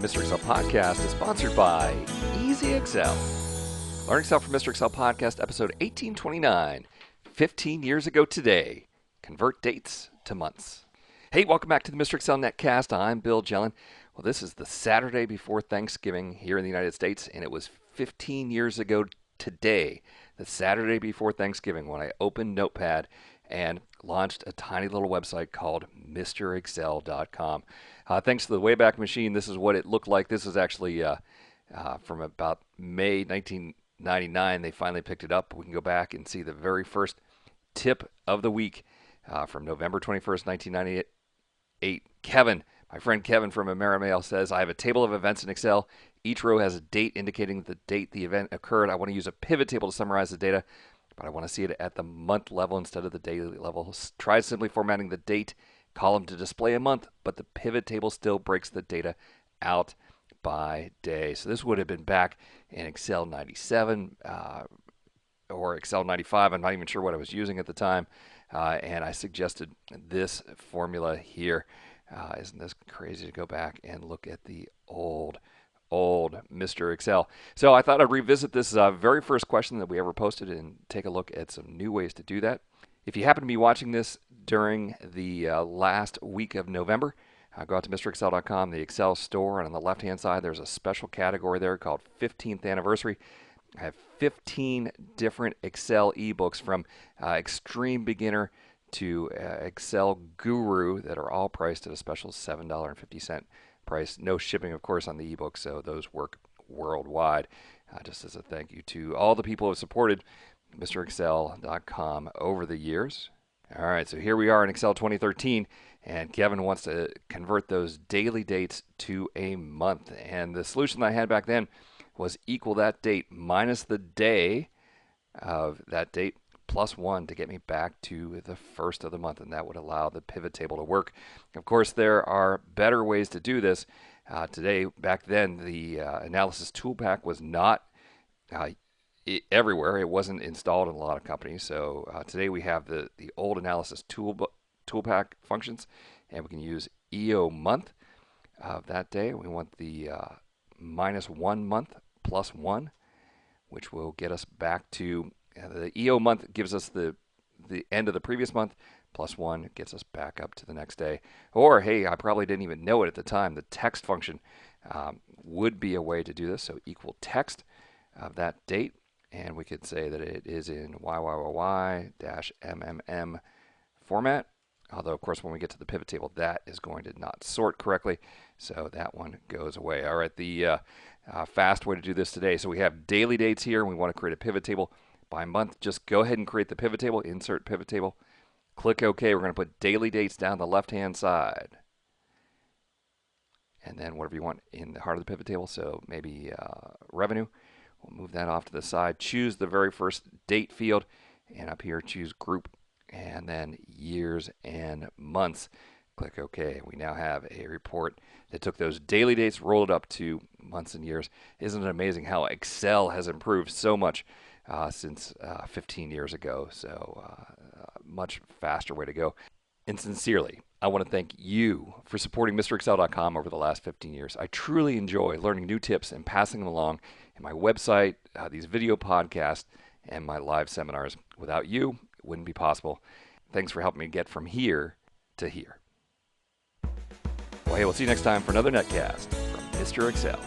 Mr. Excel podcast is sponsored by Easy Excel. Learn Excel from Mr. Excel podcast, episode 1829. 15 years ago today. Convert dates to months. Hey, welcome back to the Mr. Excel Netcast. I'm Bill Jelen. Well, this is the Saturday before Thanksgiving here in the United States, and it was 15 years ago today, the Saturday before Thanksgiving, when I opened Notepad and launched a tiny little website called MrExcel.com. Thanks to the Wayback Machine, this is what it looked like. This is actually from about May 1999. They finally picked it up. We can go back and see the very first tip of the week from November 21st, 1998. Kevin, my friend Kevin from Merivale says, I have a table of events in Excel. Each row has a date indicating the date the event occurred. I want to use a pivot table to summarize the data, but I want to see it at the month level instead of the daily level. Try simply formatting the date column to display a month, but the pivot table still breaks the data out by day. So this would have been back in Excel 97 or Excel 95. I'm not even sure what I was using at the time. And I suggested this formula here. Isn't this crazy to go back and look at the old Mr. Excel? So I thought I'd revisit this very first question that we ever posted and take a look at some new ways to do that. If you happen to be watching this during the last week of November, go out to MrExcel.com, the Excel store, and on the left-hand side, there's a special category there called 15th Anniversary. I have 15 different Excel ebooks from Extreme Beginner to Excel Guru that are all priced at a special $7.50 price. No shipping, of course, on the ebook, so those work worldwide. Just as a thank you to all the people who have supported MrExcel.com over the years. All right, so here we are in Excel 2013, and Kevin wants to convert those daily dates to a month. And the solution that I had back then was equal that date minus the day of that date plus 1 to get me back to the first of the month, and that would allow the pivot table to work. Of course, there are better ways to do this. Today, back then, the Analysis ToolPak was not everywhere. It wasn't installed in a lot of companies. So today we have the old Analysis ToolPak functions, and we can use EOMonth of that day. We want the minus 1 month plus 1, which will get us back to the EOMonth gives us the end of the previous month, plus 1 gets us back up to the next day. Or, hey, I probably didn't even know it at the time. The text function would be a way to do this. So equal text of that date, and we could say that it is in yyy-mmm format. Although, of course, when we get to the pivot table, that is going to not sort correctly, so that one goes away. All right, the fast way to do this today. So we have daily dates here, and we want to create a pivot table by month. Just go ahead and create the pivot table, insert pivot table, click OK. We're going to put daily dates down the left-hand side. And then whatever you want in the heart of the pivot table, so maybe revenue. We'll move that off to the side. Choose the very first date field, and up here choose group, and then years and months. Click OK. We now have a report that took those daily dates, rolled it up to months and years. Isn't it amazing how Excel has improved so much since 15 years ago? So much faster way to go. And sincerely, I want to thank you for supporting MrExcel.com over the last 15 years. I truly enjoy learning new tips and passing them along in my website, these video podcasts, and my live seminars. Without you, it wouldn't be possible. Thanks for helping me get from here to here. Well, hey, we'll see you next time for another Netcast from Mr. Excel.